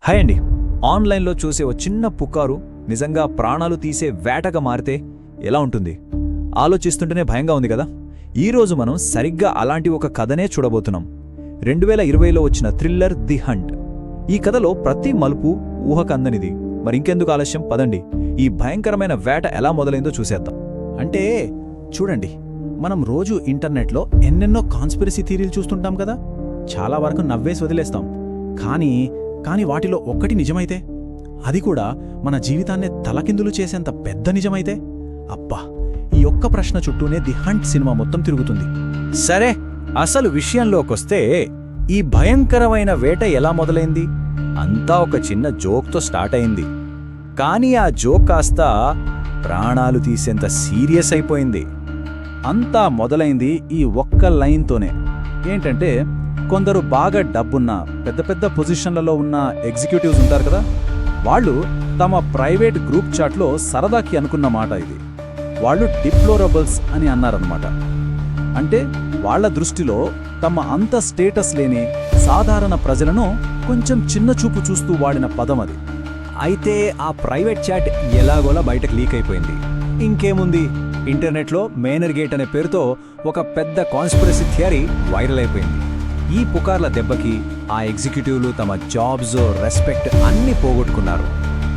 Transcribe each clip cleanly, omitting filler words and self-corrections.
Hi అండి. ఆన్లైన్లో చూసే ఓ చిన్న పుకారు నిజంగా ప్రాణాలు తీసే వేటగా మారితే ఎలా ఉంటుంది? ఆలోచిస్తుంటేనే భయంగా ఉంది కదా. ఈరోజు మనం సరిగ్గా అలాంటి ఒక కథనే చూడబోతున్నాం. 2020లో వచ్చిన థ్రిల్లర్ ది హంట్. ఈ కథలో ప్రతి మలుపు ఊహకందనిది. మరింకెందుకు ఆలస్యం, పదండి ఈ భయంకరమైన వేట ఎలా మొదలైందో చూసేద్దాం. అంటే చూడండి, మనం రోజు ఇంటర్నెట్లో ఎన్నెన్నో కాన్స్పిరసీ థియరీలు చూస్తుంటాం కదా. చాలా వరకు నవ్వేసి వదిలేస్తాం. కానీ వాటిలో ఒక్కటి నిజమైతే, అది కూడా మన జీవితాన్నే తలకిందులు చేసేంత పెద్ద నిజమైతే, అబ్బా, ఈ ఒక్క ప్రశ్న చుట్టూనే ది హంట్ సినిమా మొత్తం తిరుగుతుంది. సరే, అసలు విషయంలోకొస్తే ఈ భయంకరమైన వేట ఎలా మొదలైంది? అంతా ఒక చిన్న జోక్తో స్టార్ట్ అయింది. కానీ ఆ జోక్ కాస్త ప్రాణాలు తీసేంత సీరియస్ అయిపోయింది. అంతా మొదలైంది ఈ ఒక్క లైన్తోనే. ఏంటంటే, కొందరు బాగా డబ్బున్న పెద్ద పెద్ద పొజిషన్లలో ఉన్న ఎగ్జిక్యూటివ్స్ ఉంటారు కదా, వాళ్ళు తమ ప్రైవేట్ గ్రూప్ చాట్లో సరదాకి అనుకున్న మాట ఇది. వాళ్ళు డిప్లోరబుల్స్ అని అన్నారన్నమాట. అంటే వాళ్ళ దృష్టిలో తమ అంత స్టేటస్ లేని సాధారణ ప్రజలను కొంచెం చిన్నచూపు చూస్తూ వాడిన పదం అది. అయితే ఆ ప్రైవేట్ చాట్ ఎలాగోలా బయటకు లీక్ అయిపోయింది. ఇంకేముంది, ఇంటర్నెట్లో మేనర్ గేట్ అనే పేరుతో ఒక పెద్ద కాన్స్పిరసీ థియరీ వైరల్ అయిపోయింది. ఈ పుకార్ల దెబ్బకి ఆ ఎగ్జిక్యూటివ్లు తమ జాబ్స్, రెస్పెక్ట్ అన్నీ పోగొట్టుకున్నారు.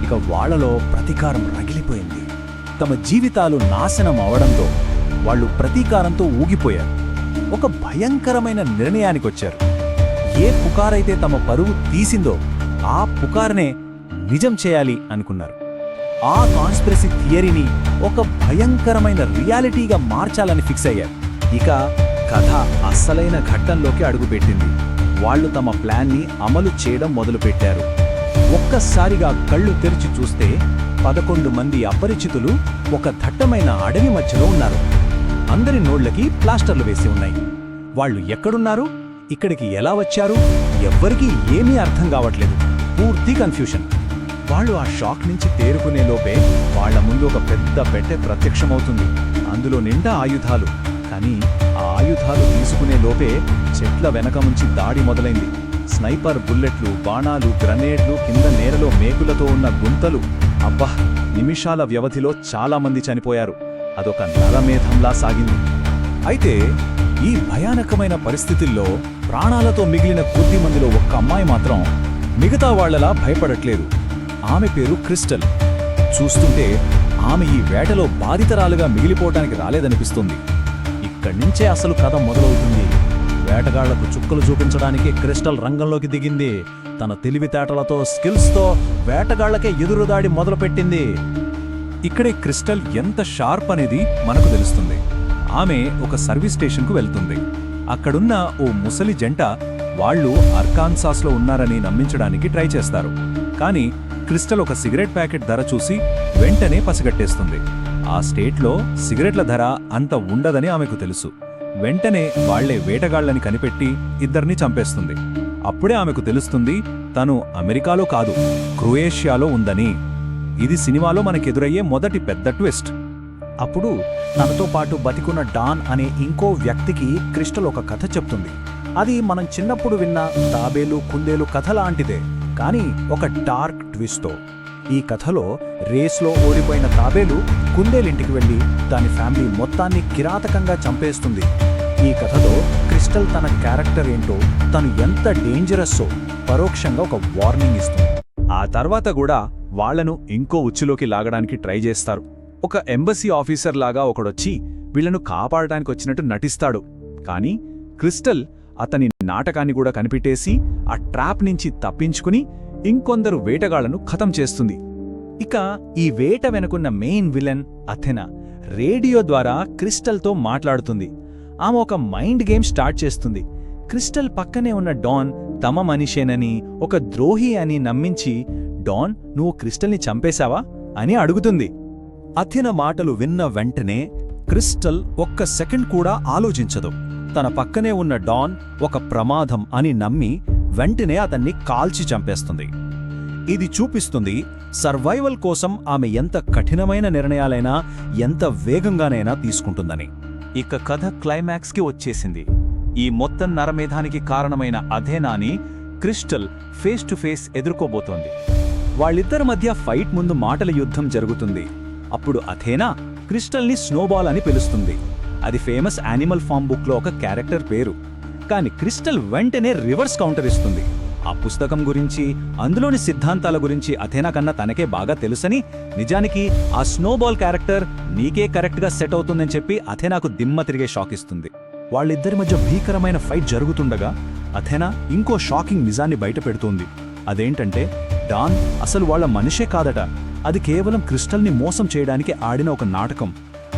ఇక వాళ్లలో ప్రతీకారం రగిలిపోయింది. తమ జీవితాలు నాశనం అవడంతో వాళ్ళు ప్రతీకారంతో ఊగిపోయారు. ఒక భయంకరమైన నిర్ణయానికొచ్చారు. ఏ పుకారైతే తమ పరువు తీసిందో ఆ పుకార్నే నిజం చేయాలి అనుకున్నారు. ఆ కాన్స్పిరసీ థియరీని ఒక భయంకరమైన రియాలిటీగా మార్చాలని ఫిక్స్ అయ్యారు. ఇక కథ అస్సలైన ఘట్టంలోకి అడుగుపెట్టింది. వాళ్లు తమ ప్లాన్ని అమలు చేయడం మొదలుపెట్టారు. ఒక్కసారిగా కళ్ళు తెరిచి చూస్తే 11 మంది అపరిచితులు ఒక దట్టమైన అడవి మధ్యలో ఉన్నారు. అందరి నోళ్లకి ప్లాస్టర్లు వేసి ఉన్నాయి. వాళ్ళు ఎక్కడున్నారు, ఇక్కడికి ఎలా వచ్చారు, ఎవ్వరికీ ఏమీ అర్థం కావట్లేదు. పూర్తి కన్ఫ్యూషన్. వాళ్ళు ఆ షాక్ నుంచి తేరుకునే లోపే వాళ్ల ముందు ఒక పెద్ద పెట్టె ప్రత్యక్షమవుతుంది. అందులో నిండా ఆయుధాలు. కానీ ఆ ఆయుధాలు తీసుకునే లోపే చెట్ల వెనక నుంచి దాడి మొదలైంది. స్నైపర్ బుల్లెట్లు, బాణాలు, గ్రనేడ్లు, కింద నేరలో మేకులతో ఉన్న గుంతలు. అబ్బా, నిమిషాల వ్యవధిలో చాలామంది చనిపోయారు. అదొక నరమేధంలా సాగింది. అయితే ఈ భయానకమైన పరిస్థితుల్లో ప్రాణాలతో మిగిలిన కొద్ది మందిలో ఒక్క అమ్మాయి మాత్రం మిగతా వాళ్లలా భయపడట్లేదు. ఆమె పేరు క్రిస్టల్. చూస్తుంటే ఆమె ఈ వేటలో బాధితరాలుగా మిగిలిపోవటానికి రాలేదనిపిస్తుంది. ఇక్కడ్నుంచే అసలు కథ మొదలవుతుంది. వేటగాళ్లకు చుక్కలు చూపించడానికి క్రిస్టల్ రంగంలోకి దిగింది. తన తెలివితేటలతో, స్కిల్స్తో వేటగాళ్లకే ఎదురుదాడి మొదలుపెట్టింది. ఇక్కడే క్రిస్టల్ ఎంత షార్ప్ అనేది మనకు తెలుస్తుంది. ఆమె ఒక సర్వీస్ స్టేషన్కు వెళ్తుంది. అక్కడున్న ఓ ముసలి జంట వాళ్లు అర్కాన్సాస్లో ఉన్నారని నమ్మించడానికి ట్రై చేస్తారు. కానీ క్రిస్టల్ ఒక సిగరెట్ ప్యాకెట్ ధర చూసి వెంటనే పసిగట్టేస్తుంది. ఆ స్టేట్లో సిగరెట్ల ధర అంత ఉండదని ఆమెకు తెలుసు. వెంటనే వాళ్లే వేటగాళ్లని కనిపెట్టి ఇద్దరిని చంపేస్తుంది. అప్పుడే ఆమెకు తెలుస్తుంది తను అమెరికాలో కాదు, క్రొయేషియాలో ఉందని. ఇది సినిమాలో మనకెదురయ్యే మొదటి పెద్ద ట్విస్ట్. అప్పుడు తనతో పాటు బతికున్న డాన్ అనే ఇంకో వ్యక్తికి క్రిస్టల్ ఒక కథ చెప్తుంది. అది మనం చిన్నప్పుడు విన్న తాబేలు, కుందేలు కథ లాంటిదే, కానీ ఒక డార్క్ ట్విస్ట్తో. ఈ కథలో రేస్లో ఓడిపోయిన తాబేలు కుందేలింటికి వెళ్లి దాని ఫ్యామిలీ మొత్తాన్ని కిరాతకంగా చంపేస్తుంది. ఈ కథలో క్రిస్టల్ తన క్యారెక్టర్ ఏంటో, తను ఎంత డేంజరస్సో పరోక్షంగా ఒక వార్నింగ్ ఇస్తుంది. ఆ తర్వాత కూడా వాళ్లను ఇంకో ఉచ్చులోకి లాగడానికి ట్రై చేస్తారు. ఒక ఎంబసీ ఆఫీసర్ లాగా ఒకడొచ్చి వీళ్లను కాపాడటానికి వచ్చినట్టు నటిస్తాడు. కానీ క్రిస్టల్ అతని నాటకాన్ని కూడా కనిపెట్టేసి ఆ ట్రాప్ నుంచి తప్పించుకుని ఇంకొందరు వేటగాళ్లను ఖతం చేస్తుంది. ఇక ఈ వేట వెనుకున్న మెయిన్ విలన్ అథెనా రేడియో ద్వారా క్రిస్టల్తో మాట్లాడుతుంది. ఆమె ఒక మైండ్ గేమ్ స్టార్ట్ చేస్తుంది. క్రిస్టల్ పక్కనే ఉన్న డాన్ తమ మనిషేనని, ఒక ద్రోహి అని నమ్మించి, డాన్, నువ్వు క్రిస్టల్ని చంపేశావా అని అడుగుతుంది. అథెనా మాటలు విన్న వెంటనే క్రిస్టల్ ఒక్క సెకండ్ కూడా ఆలోచించదు. తన పక్కనే ఉన్న డాన్ ఒక ప్రమాదం అని నమ్మి వెంటనే అతన్ని కాల్చి చంపేస్తుంది. ఇది చూపిస్తుంది సర్వైవల్ కోసం ఆమె ఎంత కఠినమైన నిర్ణయాలైనా, ఎంత వేగంగానైనా తీసుకుంటుందని. ఇక కథ క్లైమాక్స్కి వచ్చేసింది. ఈ మొత్తం నరమేధానికి కారణమైన అథెనాని క్రిస్టల్ ఫేస్ టు ఫేస్ ఎదుర్కోబోతోంది. వాళ్ళిద్దరి మధ్య ఫైట్ ముందు మాటల యుద్ధం జరుగుతుంది. అప్పుడు అథేనా క్రిస్టల్ని స్నోబాల్ అని పిలుస్తుంది. అది ఫేమస్ యానిమల్ ఫామ్ బుక్లో ఒక క్యారెక్టర్ పేరు. కానీ క్రిస్టల్ వెంటనే రివర్స్ కౌంటర్ ఇస్తుంది. ఆ పుస్తకం గురించి, అందులోని సిద్ధాంతాల గురించి అథేనా కన్నా తనకే బాగా తెలుసని, నిజానికి ఆ స్నోబాల్ క్యారెక్టర్ నీకే కరెక్ట్గా సెట్ అవుతుందని చెప్పి అథేనాకు దిమ్మ తిరిగే షాక్ ఇస్తుంది. వాళ్ళిద్దరి మధ్య భీకరమైన ఫైట్ జరుగుతుండగా అథెనా ఇంకో షాకింగ్ నిజాన్ని బయట పెడుతోంది. అదేంటంటే డాన్ అసలు వాళ్ళ మనిషే కాదట. అది కేవలం క్రిస్టల్ని మోసం చేయడానికి ఆడిన ఒక నాటకం.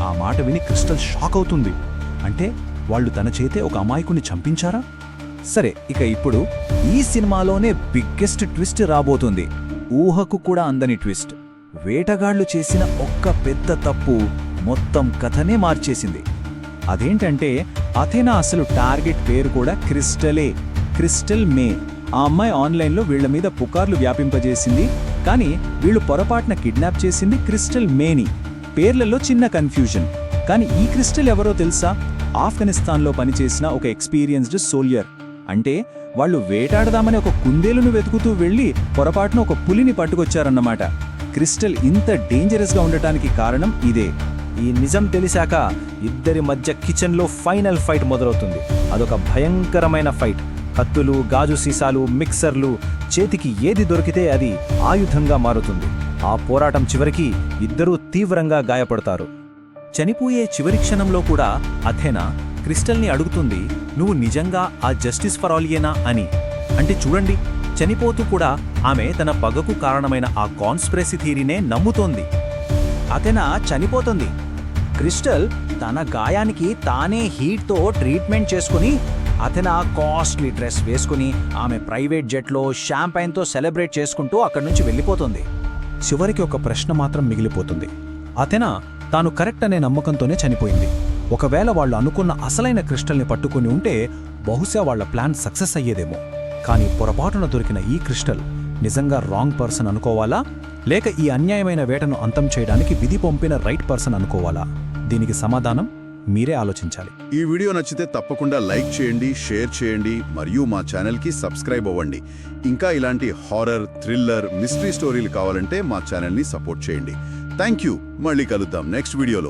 ఆ మాట విని క్రిస్టల్ షాక్ అవుతుంది. అంటే వాళ్ళు తన చేతే ఒక అమాయకుని చంపించారా? సరే, ఇక ఇప్పుడు ఈ సినిమాలోనే బిగ్గెస్ట్ ట్విస్ట్ రాబోతుంది. ఊహకు కూడా అందని ట్విస్ట్. వేటగాళ్లు చేసిన ఒక్క పెద్ద తప్పు మొత్తం కథనే మార్చేసింది. అదేంటంటే అథెనా అసలు టార్గెట్ పేరు కూడా క్రిస్టలే, క్రిస్టల్ మే. ఆ అమ్మాయి ఆన్లైన్లో వీళ్ల మీద పుకార్లు వ్యాపింపజేసింది. కానీ వీళ్ళు పొరపాటున కిడ్నాప్ చేసింది క్రిస్టల్ మేని. పేర్లలో చిన్న కన్ఫ్యూజన్. కానీ ఈ క్రిస్టల్ ఎవరో తెలుసా? ఆఫ్ఘనిస్తాన్లో పనిచేసిన ఒక ఎక్స్పీరియన్స్డ్ సోల్జర్. అంటే వాళ్ళు వేటాడదామని ఒక కుందేలును వెతుకుతూ వెళ్లి పొరపాటున ఒక పులిని పట్టుకొచ్చారన్నమాట. క్రిస్టల్ ఇంత డేంజరస్గా ఉండటానికి కారణం ఇదే. ఈ నిజం తెలిసాక ఇద్దరి మధ్య కిచెన్లో ఫైనల్ ఫైట్ మొదలవుతుంది. అదొక భయంకరమైన ఫైట్. కత్తులు, గాజు సీసాలు, మిక్సర్లు, చేతికి ఏది దొరికితే అది ఆయుధంగా మారుతుంది. ఆ పోరాటం చివరికి ఇద్దరూ తీవ్రంగా గాయపడతారు. చనిపోయే చివరి క్షణంలో కూడా అథెనా క్రిస్టల్ని అడుగుతుంది, నువ్వు నిజంగా ఆ జస్టిస్ ఫర్ ఆలియేనా అని. అంటే చూడండి, చనిపోతూ కూడా ఆమె తన పగకు కారణమైన ఆ కాన్స్పిరసీ థియరీనే నమ్ముతోంది. అథెనా చనిపోతుంది. క్రిస్టల్ తన గాయానికి తానే హీట్తో ట్రీట్మెంట్ చేసుకుని, అథెనా కాస్ట్లీ డ్రెస్ వేసుకుని ఆమె ప్రైవేట్ జెట్లో షాంపైన్తో సెలబ్రేట్ చేసుకుంటూ అక్కడి నుంచి వెళ్ళిపోతుంది. చివరికి ఒక ప్రశ్న మాత్రం మిగిలిపోతుంది. అథెనా తాను కరెక్ట్ అనే నమ్మకంతోనే చనిపోయింది. ఒకవేళ వాళ్ళు అనుకున్న అసలైన క్రిస్టల్ని పట్టుకుని ఉంటే బహుశా వాళ్ల ప్లాన్ సక్సెస్ అయ్యేదేమో. కానీ పొరపాటున దొరికిన ఈ క్రిస్టల్ నిజంగా రాంగ్ పర్సన్ అనుకోవాలా, లేక ఈ అన్యాయమైన వేటను అంతం చేయడానికి విధి పంపిన రైట్ పర్సన్ అనుకోవాలా? దీనికి సమాధానం మీరే ఆలోచించాలి. ఈ వీడియో నచ్చితే తప్పకుండా లైక్ చేయండి, షేర్ చేయండి మరియు మా ఛానల్కి సబ్స్క్రైబ్ అవ్వండి. ఇంకా ఇలాంటి హారర్, థ్రిల్లర్, మిస్టరీ స్టోరీలు కావాలంటే మా ఛానల్ని సపోర్ట్ చేయండి. Thank you. మళ్ళీ కలుద్దాం నెక్స్ట్ వీడియోలో.